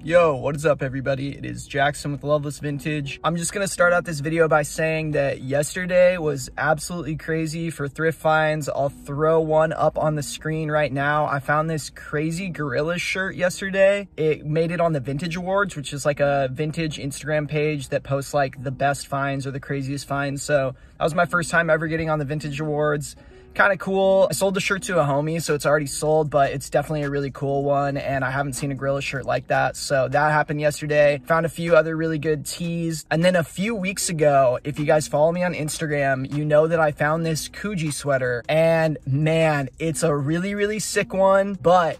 Yo, what is up everybody? It is Jackson with Loveless Vintage. I'm just gonna start out this video by saying that yesterday was absolutely crazy for thrift finds. I'll throw one up on the screen right now. I found this crazy gorilla shirt yesterday. It made it on the Vintage Awards, which is like a vintage Instagram page that posts like the best finds or the craziest finds. So that was my first time ever getting on the Vintage Awards. Kind of cool. I sold the shirt to a homie, so it's already sold, but it's definitely a really cool one, and I haven't seen a gorilla shirt like that. So that happened yesterday. Found a few other really good tees. And then a few weeks ago, if you guys follow me on Instagram, you know that I found this Coogee sweater, and man, it's a really, really sick one, but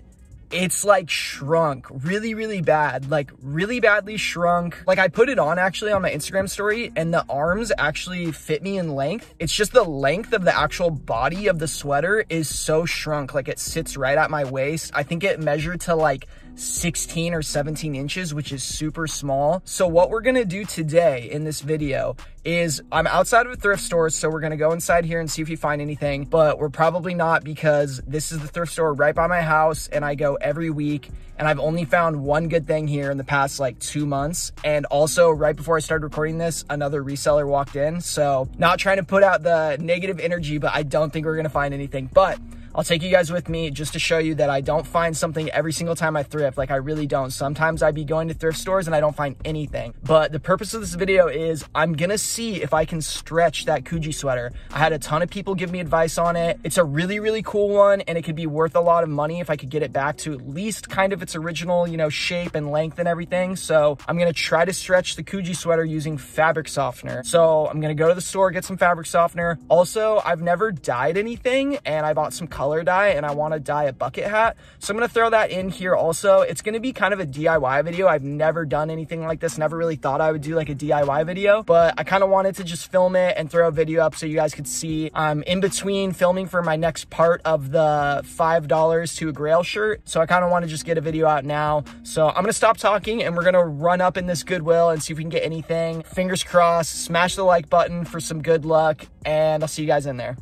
it's like shrunk really bad, like really badly shrunk. Like I put it on actually on my Instagram story and the arms actually fit me in length. It's just the length of the actual body of the sweater is so shrunk. Like it sits right at my waist. I think it measured to like 16 or 17 inches, which is super small. So what we're gonna do today in this video is I'm outside of a thrift store, so we're gonna go inside here and see if we find anything, but we're probably not because this is the thrift store right by my house and I go every week, and I've only found one good thing here in the past like 2 months. And also right before I started recording this, another reseller walked in. So not trying to put out the negative energy, but I don't think we're gonna find anything. But I'll take you guys with me just to show you that I don't find something every single time I thrift. Like I really don't. Sometimes I be going to thrift stores and I don't find anything. But the purpose of this video is I'm gonna see if I can stretch that Coogee sweater. I had a ton of people give me advice on it. It's a really cool one, and it could be worth a lot of money if I could get it back to at least kind of its original, you know, shape and length and everything. So I'm gonna try to stretch the Coogee sweater using fabric softener. So I'm gonna go to the store, get some fabric softener. Also, I've never dyed anything, and I bought some color dye and I want to dye a bucket hat. So I'm going to throw that in here also. It's going to be kind of a DIY video. I've never done anything like this. Never really thought I would do like a DIY video, but I kind of wanted to just film it and throw a video up so you guys could see. I'm in between filming for my next part of the $5 to a Grail shirt. So I kind of want to just get a video out now. So I'm going to stop talking and we're going to run up in this Goodwill and see if we can get anything. Fingers crossed. Smash the like button for some good luck, and I'll see you guys in there.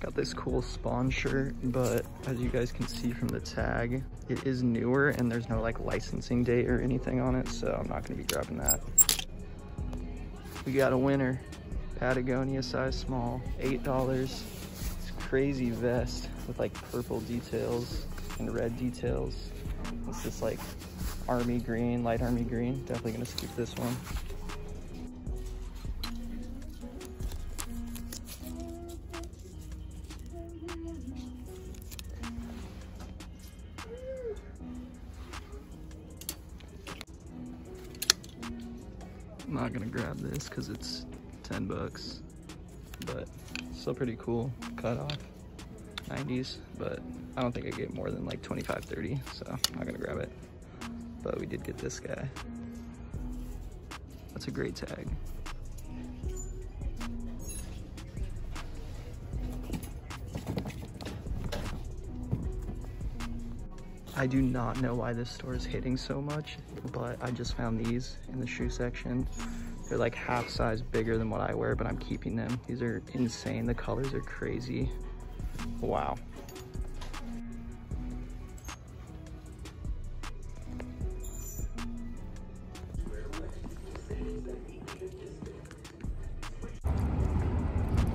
Got this cool Spawn shirt, but as you guys can see from the tag, it is newer and there's no like licensing date or anything on it, so I'm not gonna be grabbing that. We got a winner, Patagonia size small, $8. It's a crazy vest with like purple details and red details. It's this like army green, light army green. Definitely gonna skip this one. I'm not gonna grab this because it's 10 bucks, but still pretty cool. Cut off 90s, but I don't think I get more than like 25, 30, so I'm not gonna grab it. But we did get this guy. That's a great tag. I do not know why this store is hitting so much, but I just found these in the shoe section. They're like half size bigger than what I wear, but I'm keeping them. These are insane. The colors are crazy. Wow.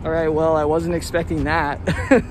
All right, well, I wasn't expecting that.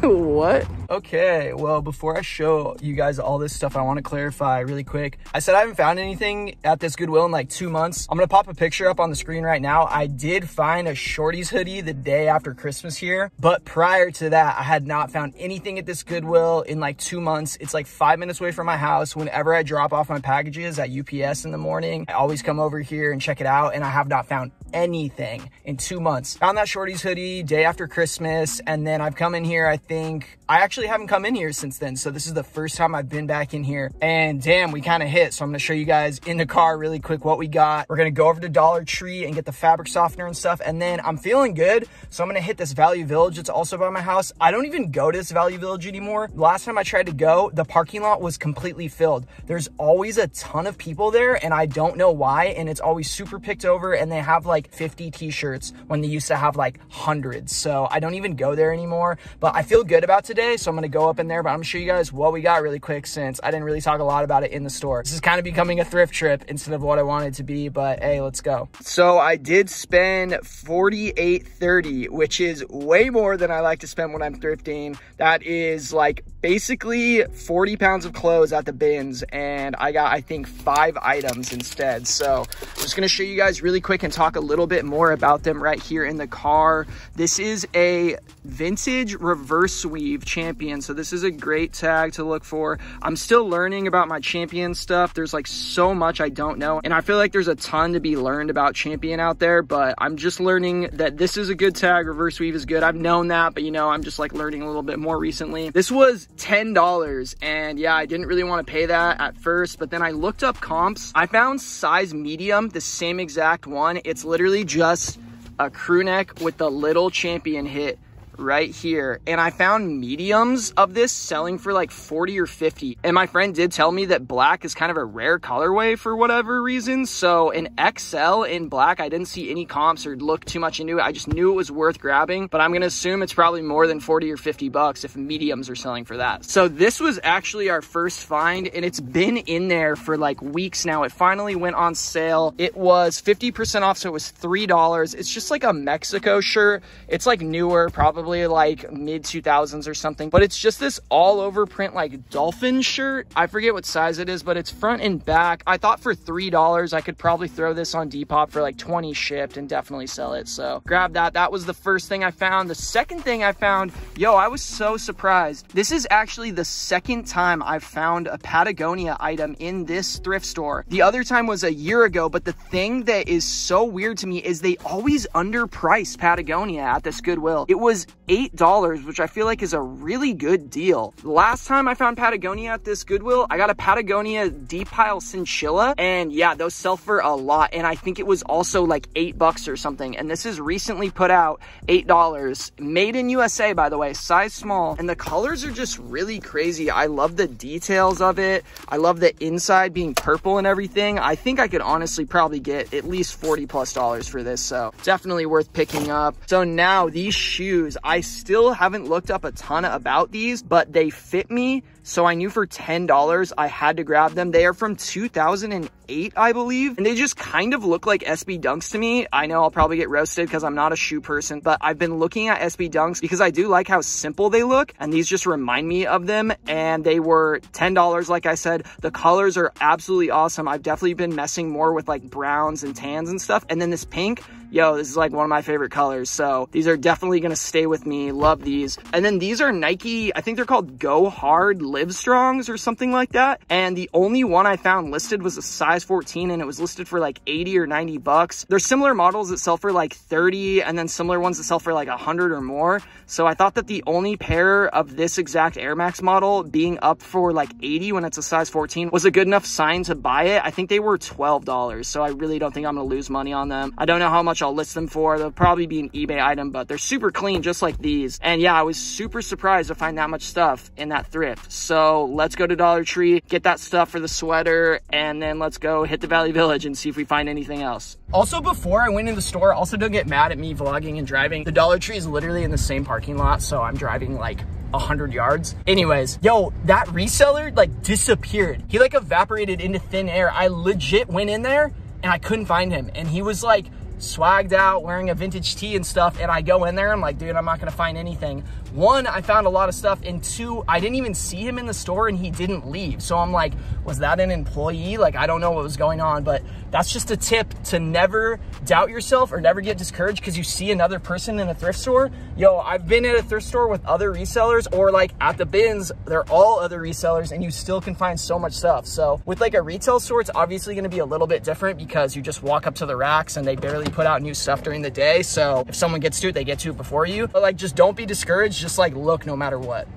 What? Okay, well, before I show you guys all this stuff, I want to clarify really quick. I said I haven't found anything at this Goodwill in like 2 months. I'm gonna pop a picture up on the screen right now. I did find a Shorties hoodie the day after Christmas here, but prior to that, I had not found anything at this Goodwill in like 2 months. It's like 5 minutes away from my house. Whenever I drop off my packages at UPS in the morning, I always come over here and check it out, and I have not found anything in 2 months. Found that Shorties hoodie day after Christmas, and then I've come in here, I think, I actually actually haven't come in here since then. So this is the first time I've been back in here, and damn, we kind of hit. So I'm gonna show you guys in the car really quick what we got. We're gonna go over to Dollar Tree and get the fabric softener and stuff. And then I'm feeling good. So I'm gonna hit this Value Village. It's also by my house. I don't even go to this Value Village anymore. Last time I tried to go, the parking lot was completely filled. There's always a ton of people there, and I don't know why. And it's always super picked over, and they have like 50 t-shirts when they used to have like hundreds. So I don't even go there anymore, but I feel good about today. So I'm gonna go up in there, but I'm gonna show you guys what we got really quick since I didn't really talk a lot about it in the store. This is kind of becoming a thrift trip instead of what I wanted to be, but hey, let's go. So I did spend $48.30, which is way more than I like to spend when I'm thrifting. That is like basically 40 pounds of clothes at the bins, and I got, I think, 5 items instead. So I'm just gonna show you guys really quick and talk a little bit more about them right here in the car. This is a vintage reverse weave Champion, so this is a great tag to look for. I'm still learning about my Champion stuff. There's like so much I don't know, and I feel like there's a ton to be learned about Champion out there, but I'm just learning that this is a good tag. Reverse weave is good. I've known that, but you know, I'm just like learning a little bit more recently. This was $10, and yeah, I didn't really want to pay that at first, but then I looked up comps. I found size medium, the same exact one. It's literally just a crew neck with the little Champion hit right here, and I found mediums of this selling for like 40 or 50, and my friend did tell me that black is kind of a rare colorway for whatever reason. So an XL in black, I didn't see any comps or look too much into it. I just knew it was worth grabbing, but I'm gonna assume it's probably more than 40 or 50 bucks if mediums are selling for that. So this was actually our first find, and it's been in there for like weeks now. It finally went on sale. It was 50% off, so it was $3. It's just like a Mexico shirt. It's like newer, probably like mid 2000s or something, but it's just this all over print like dolphin shirt. I forget what size it is, but it's front and back. I thought for $3 I could probably throw this on Depop for like 20 shipped and definitely sell it. So grab that. That was the first thing I found. The second thing I found, yo, I was so surprised. This is actually the second time I've found a Patagonia item in this thrift store. The other time was a year ago, but the thing that is so weird to me is they always underprice Patagonia at this Goodwill. It was $8, which I feel like is a really good deal. The last time I found Patagonia at this Goodwill, I got a Patagonia deep pile chinchilla, and yeah, those sell for a lot, and I think it was also like $8 or something, and this is recently put out, $8. Made in USA, by the way, size small, and the colors are just really crazy. I love the details of it. I love the inside being purple and everything. I think I could honestly probably get at least $40+ for this, so definitely worth picking up. So now these shoes, I still haven't looked up a ton about these, but they fit me. So I knew for $10 I had to grab them. They are from 2008, I believe, and they just kind of look like SB Dunks to me. I know I'll probably get roasted because I'm not a shoe person, but I've been looking at SB Dunks because I do like how simple they look, and these just remind me of them, and they were $10, like I said. The colors are absolutely awesome. I've definitely been messing more with like browns and tans and stuff, and then this pink, yo, this is like one of my favorite colors, so these are definitely gonna stay with me. Love these. And then these are Nike, I think they're called Go Hard Live Strongs or something like that, and the only one I found listed was a size 14, and it was listed for like 80 or 90 bucks. There's similar models that sell for like 30, and then similar ones that sell for like 100 or more. So I thought that the only pair of this exact Air Max model being up for like 80 when it's a size 14 was a good enough sign to buy it. I think they were $12, so I really don't think I'm gonna lose money on them. I don't know how much I'll list them for. They'll probably be an eBay item, but they're super clean, just like these. And yeah, I was super surprised to find that much stuff in that thrift. So let's go to Dollar Tree, get that stuff for the sweater, and then let's go hit the Value Village and see if we find anything else. Also, before I went in the store, also don't get mad at me vlogging and driving. The Dollar Tree is literally in the same parking lot, so I'm driving like 100 yards. Anyways, yo, that reseller like disappeared. He like evaporated into thin air. I legit went in there and I couldn't find him, and he was like swagged out wearing a vintage tee and stuff, and I go in there, I'm like, dude, I'm not gonna find anything. One, I found a lot of stuff, and two, I didn't even see him in the store and he didn't leave. So I'm like, was that an employee? Like, I don't know what was going on, but that's just a tip to never doubt yourself or never get discouraged because you see another person in a thrift store. Yo, I've been at a thrift store with other resellers, or like at the bins, they're all other resellers, and you still can find so much stuff. So with like a retail store, it's obviously gonna be a little bit different because you just walk up to the racks and they barely put out new stuff during the day. So if someone gets to it, they get to it before you. But like, just don't be discouraged. Just like look no matter what.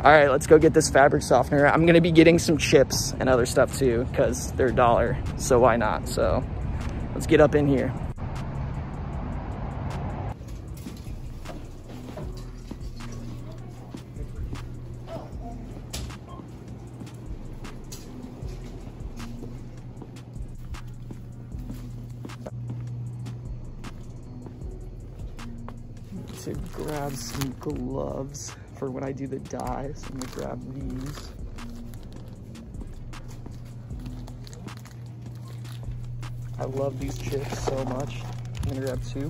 All right, let's go get this fabric softener. I'm gonna be getting some chips and other stuff too, because they're $1, so why not? So let's get up in here. To grab some gloves for when I do the dyes. I'm gonna grab these. I love these chips so much. I'm gonna grab 2.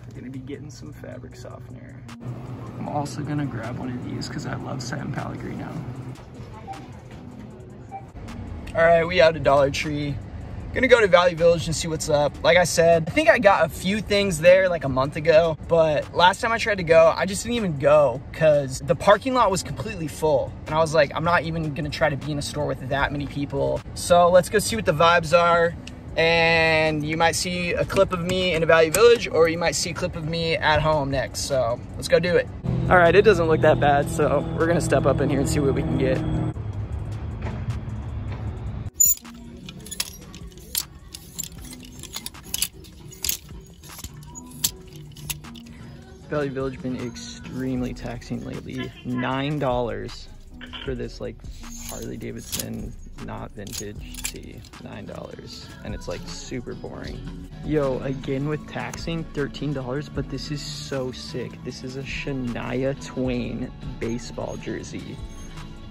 I'm gonna be getting some fabric softener. I'm also gonna grab one of these because I love San Pellegrino. All right, we out of Dollar Tree. Gonna go to Value Village and see what's up. Like I said, I think I got a few things there like a month ago, but last time I tried to go, I just didn't even go because the parking lot was completely full. And I was like, I'm not even gonna try to be in a store with that many people. So let's go see what the vibes are. And you might see a clip of me in a Value Village, or you might see a clip of me at home next. So let's go do it. All right, it doesn't look that bad, so we're gonna step up in here and see what we can get. Value Village been extremely taxing lately. $9 for this like Harley Davidson, not vintage tee. $9, and it's like super boring. Yo, again with taxing, $13, but this is so sick. This is a Shania Twain baseball jersey.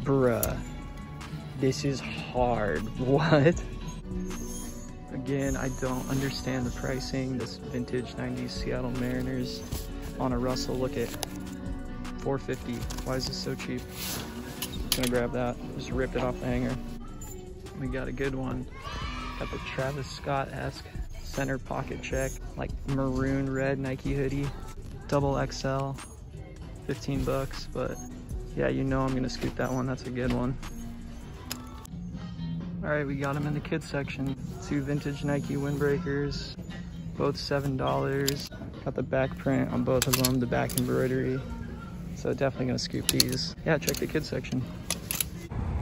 Bruh, this is hard. What? Again, I don't understand the pricing. This vintage 90s Seattle Mariners on a Russell, look at $4.50. Why is this so cheap? Gonna grab that, just ripped it off the hanger. We got a good one. Got the Travis Scott-esque center pocket check, like maroon red Nike hoodie, double XL, 15 bucks, but yeah, you know I'm gonna scoop that one. That's a good one. All right, we got them in the kids section. 2 vintage Nike windbreakers, both $7. Got the back print on both of them, the back embroidery. So definitely gonna scoop these. Yeah, check the kids section.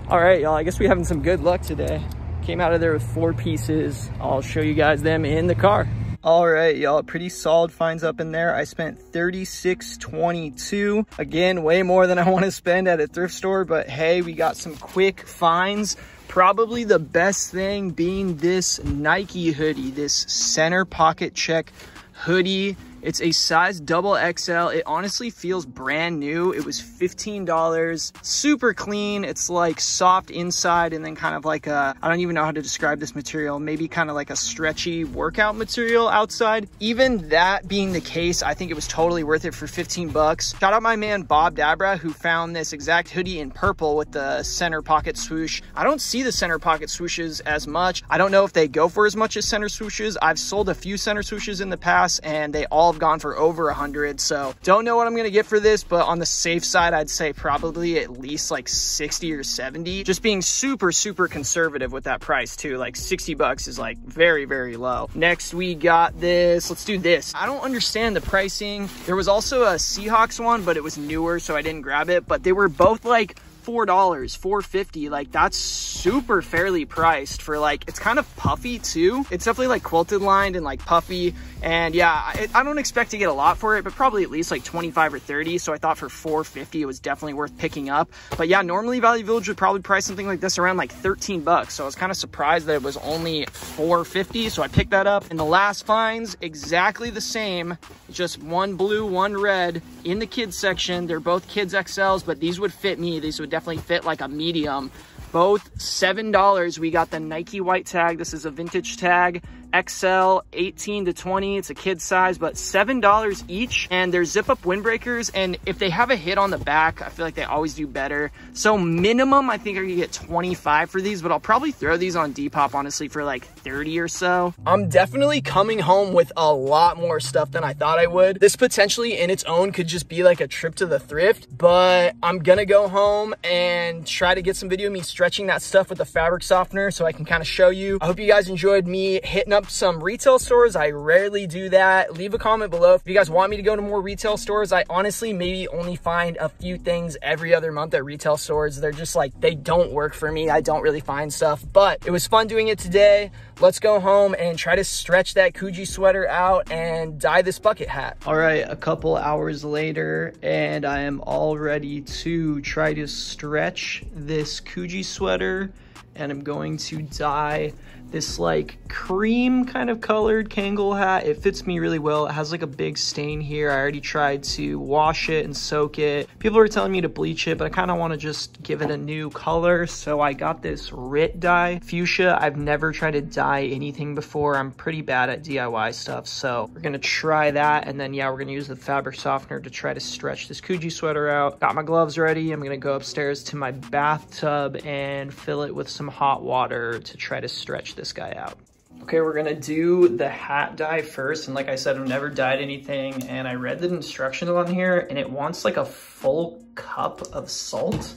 All right, y'all, I guess we're having some good luck today. Came out of there with 4 pieces. I'll show you guys them in the car. All right, y'all, pretty solid finds up in there. I spent $36.22. Again, way more than I want to spend at a thrift store, but hey, we got some quick finds. Probably the best thing being this Nike hoodie, this center pocket check hoodie. It's a size double XL. It honestly feels brand new. It was $15, super clean. It's like soft inside and then kind of like a, I don't even know how to describe this material, maybe kind of like a stretchy workout material outside. Even that being the case, I think it was totally worth it for 15 bucks. Shout out my man Bob Dabra, who found this exact hoodie in purple with the center pocket swoosh. I don't see the center pocket swooshes as much. I don't know if they go for as much as center swooshes. I've sold a few center swooshes in the past and they all have gone for over 100. So don't know what I'm gonna get for this, but on the safe side, I'd say probably at least like 60 or 70. Just being super, super conservative with that price too. Like 60 bucks is like very, very low. Next, we got this. Let's do this. I don't understand the pricing. There was also a Seahawks one, but it was newer, so I didn't grab it. But they were both like $4, $4.50. Like that's super fairly priced for like, it's kind of puffy too. It's definitely like quilted lined and like puffy. And yeah, I don't expect to get a lot for it, but probably at least like 25 or 30. So I thought for $4.50, it was definitely worth picking up. But yeah, normally Value Village would probably price something like this around like 13 bucks. So I was kind of surprised that it was only $4.50. So I picked that up. And the last finds, exactly the same, just one blue, one red in the kids section. They're both kids XLs, but these would fit me. These would definitely fit like a medium. Both $7. We got the Nike white tag. This is a vintage tag. XL 18 to 20. It's a kid size, but $7 each. And they're zip up windbreakers. And if they have a hit on the back, I feel like they always do better. So minimum, I think I could get 25 for these, but I'll probably throw these on Depop honestly for like 30 or so. I'm definitely coming home with a lot more stuff than I thought I would. This potentially in its own could just be like a trip to the thrift, but I'm gonna go home and try to get some video of me stretching that stuff with a fabric softener so I can kind of show you. I hope you guys enjoyed me hitting up some retail stores. I rarely do that. Leave a comment below if you guys want me to go to more retail stores. I honestly maybe only find a few things every other month at retail stores. They're just like, they don't work for me. I don't really find stuff, but it was fun doing it today. Let's go home and try to stretch that Kuji sweater out and dye this bucket hat. All right, a couple hours later, and I am all ready to try to stretch this Kuji sweater, and I'm going to dye this like cream kind of colored Kangol hat. It fits me really well. It has like a big stain here. I already tried to wash it and soak it. People were telling me to bleach it, but I kind of want to just give it a new color. So I got this Rit dye, fuchsia. I've never tried to dye anything before. I'm pretty bad at DIY stuff. So we're gonna try that. And then yeah, we're gonna use the fabric softener to try to stretch this Kuji sweater out. Got my gloves ready. I'm gonna go upstairs to my bathtub and fill it with some hot water to try to stretch this guy out. Okay, we're gonna do the hat dye first. And like I said, I've never dyed anything, and I read the instructions on here and it wants like a full cup of salt.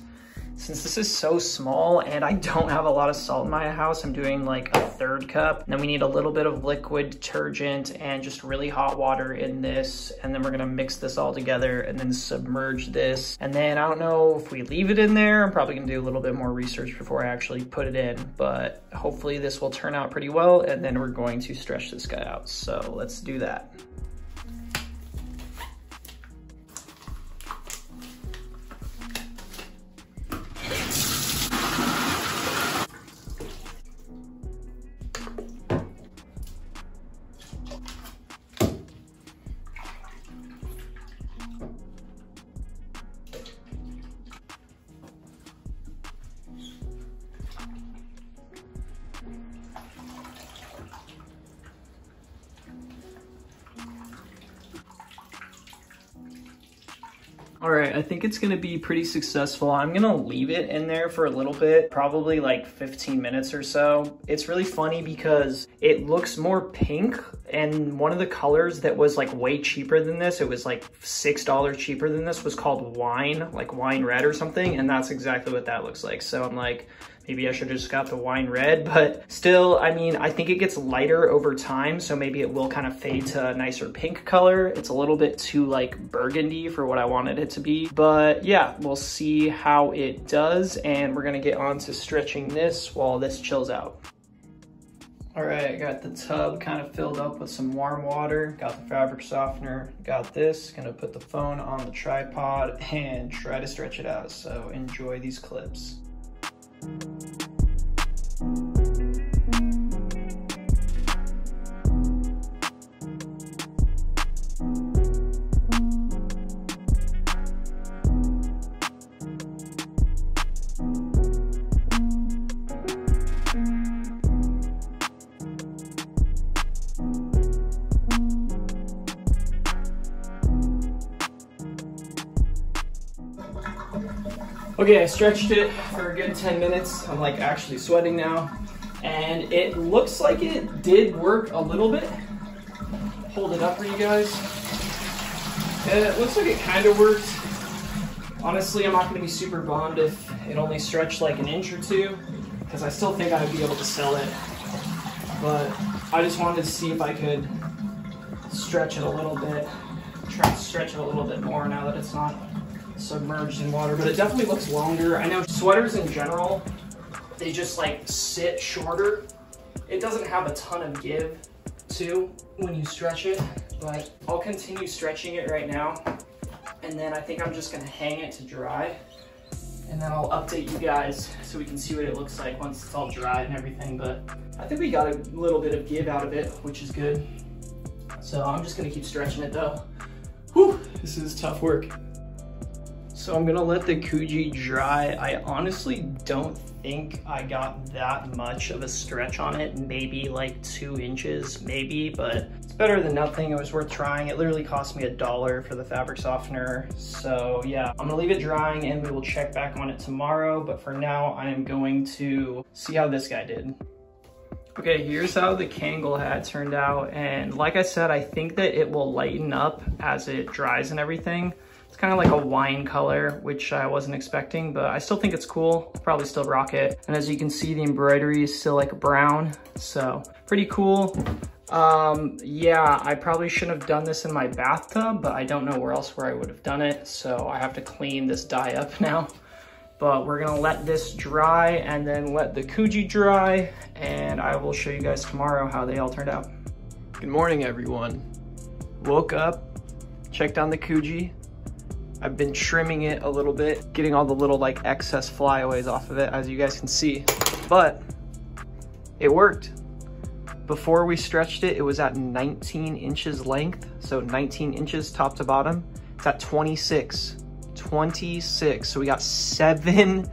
Since this is so small and I don't have a lot of salt in my house, I'm doing like a 1/3 cup. And then we need a little bit of liquid detergent and just really hot water in this. And then we're gonna mix this all together and then submerge this. And then I don't know if we leave it in there. I'm probably gonna do a little bit more research before I actually put it in, but hopefully this will turn out pretty well. And then we're going to stretch this guy out. So let's do that. All right, I think it's gonna be pretty successful. I'm gonna leave it in there for a little bit, probably like 15 minutes or so. It's really funny because it looks more pink, and one of the colors that was like way cheaper than this, it was like $6 cheaper than this, was called wine, like wine red or something, and that's exactly what that looks like. So I'm like, maybe I should have just got the wine red, but still, I mean, I think it gets lighter over time, so maybe it will kind of fade to a nicer pink color. It's a little bit too like burgundy for what I wanted it to be, but yeah, we'll see how it does, and we're gonna get on to stretching this while this chills out. All right, I got the tub kind of filled up with some warm water, got the fabric softener, got this, gonna put the phone on the tripod and try to stretch it out, so enjoy these clips. Okay, I stretched it for a good 10 minutes. I'm like actually sweating now. And it looks like it did work a little bit. Hold it up for you guys. And it looks like it kind of worked. Honestly, I'm not gonna be super bummed if it only stretched like an inch or two, because I still think I'd be able to sell it. But I just wanted to see if I could stretch it a little bit. Try to stretch it a little bit more now that it's not submerged in water, but it definitely looks longer. I know sweaters in general, they just like sit shorter. It doesn't have a ton of give to when you stretch it, but I'll continue stretching it right now. And then I think I'm just gonna hang it to dry, and then I'll update you guys so we can see what it looks like once it's all dry and everything. But I think we got a little bit of give out of it, which is good. So I'm just gonna keep stretching it though. Whew, this is tough work. So I'm gonna let the Kuji dry. I honestly don't think I got that much of a stretch on it. Maybe like 2 inches, maybe, but it's better than nothing. It was worth trying. It literally cost me $1 for the fabric softener. So yeah, I'm gonna leave it drying and we will check back on it tomorrow. But for now, I am going to see how this guy did. Okay, here's how the Kangol hat turned out. And like I said, I think that it will lighten up as it dries and everything. It's kind of like a wine color, which I wasn't expecting, but I still think it's cool. I'll probably still rock it. And as you can see, the embroidery is still like brown, so pretty cool. Yeah, I probably shouldn't have done this in my bathtub, but I don't know where I would have done it, so I have to clean this dye up now. But we're gonna let this dry and then let the Kuji dry, and I will show you guys tomorrow how they all turned out. Good morning, everyone. Woke up, checked on the Kuji. I've been trimming it a little bit, getting all the little like excess flyaways off of it, as you guys can see, but it worked. Before we stretched it, it was at 19 inches length, so 19 inches top to bottom. It's at 26, so we got 7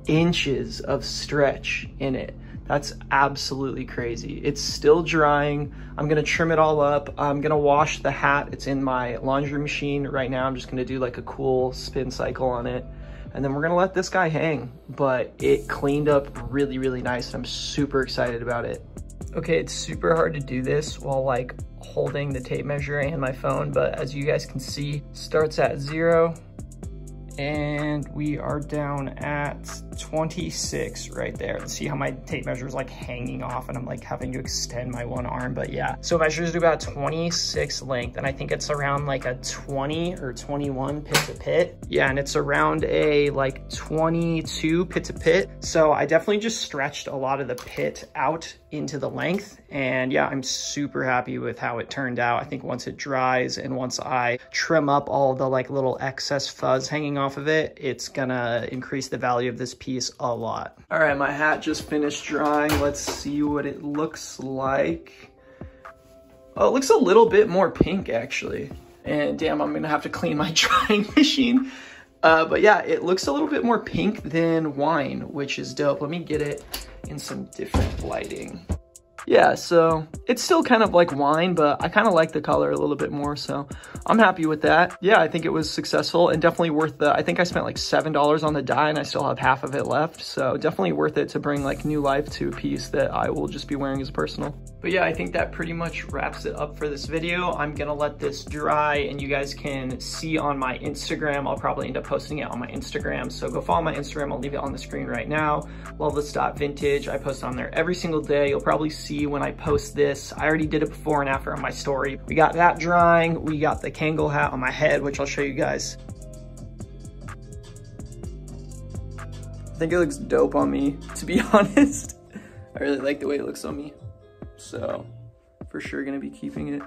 inches of stretch in it. That's absolutely crazy. It's still drying. I'm gonna trim it all up. I'm gonna wash the hat. It's in my laundry machine right now. I'm just gonna do like a cool spin cycle on it. And then we're gonna let this guy hang. But it cleaned up really, really nice. I'm super excited about it. Okay, it's super hard to do this while like holding the tape measure and my phone, but as you guys can see, starts at 0. And we are down at 26 right there. See how my tape measure is like hanging off and I'm like having to extend my one arm, but yeah. So it measures to about 26 length, and I think it's around like a 20 or 21 pit to pit. Yeah, and it's around a like 22 pit to pit. So I definitely just stretched a lot of the pit out into the length, and yeah, I'm super happy with how it turned out. I think once it dries and once I trim up all the like little excess fuzz hanging off of it, it's gonna increase the value of this piece a lot. All right, my hat just finished drying. Let's see what it looks like. Oh, it looks a little bit more pink actually. And damn, I'm gonna have to clean my drying machine. But yeah, it looks a little bit more pink than wine, which is dope. Let me get it in some different lighting. Yeah, so it's still kind of like wine, but I kind of like the color a little bit more, so I'm happy with that. Yeah, I think it was successful and definitely worth the, I think I spent like $7 on the dye and I still have half of it left, so definitely worth it to bring like new life to a piece that I will just be wearing as personal. But yeah, I think that pretty much wraps it up for this video. I'm gonna let this dry and you guys can see on my Instagram. I'll probably end up posting it on my Instagram, so go follow my Instagram. I'll leave it on the screen right now, loveless.vintage. I post on there every single day. You'll probably see when I post this. I already did it before and after on my story. We got that drying. We got the Kangol hat on my head, which I'll show you guys. I think it looks dope on me, to be honest. I really like the way it looks on me. So, for sure gonna be keeping it.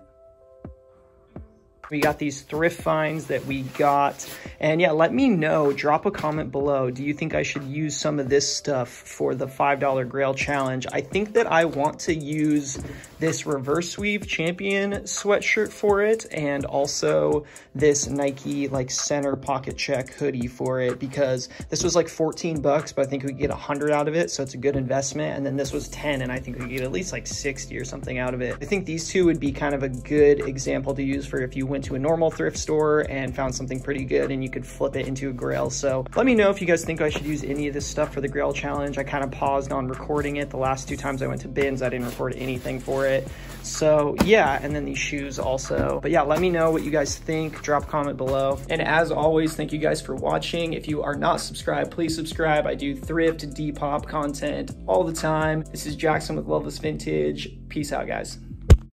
We got these thrift finds that we got. And yeah, let me know, drop a comment below. Do you think I should use some of this stuff for the $5 Grail challenge? I think that I want to use this reverse weave champion sweatshirt for it, and also this Nike like center pocket check hoodie for it, because this was like 14 bucks, but I think we could get 100 out of it. So it's a good investment. And then this was 10, and I think we could get at least like 60 or something out of it. I think these two would be kind of a good example to use for if you went to a normal thrift store and found something pretty good and you could flip it into a Grail. So let me know if you guys think I should use any of this stuff for the Grail challenge. I kind of paused on recording it. The last 2 times I went to bins, I didn't record anything for it. So yeah, and then these shoes also. But yeah, let me know what you guys think. Drop a comment below. And as always, thank you guys for watching. If you are not subscribed, please subscribe. I do thrift, Depop content all the time. This is Jackson with Loveless Vintage. Peace out, guys.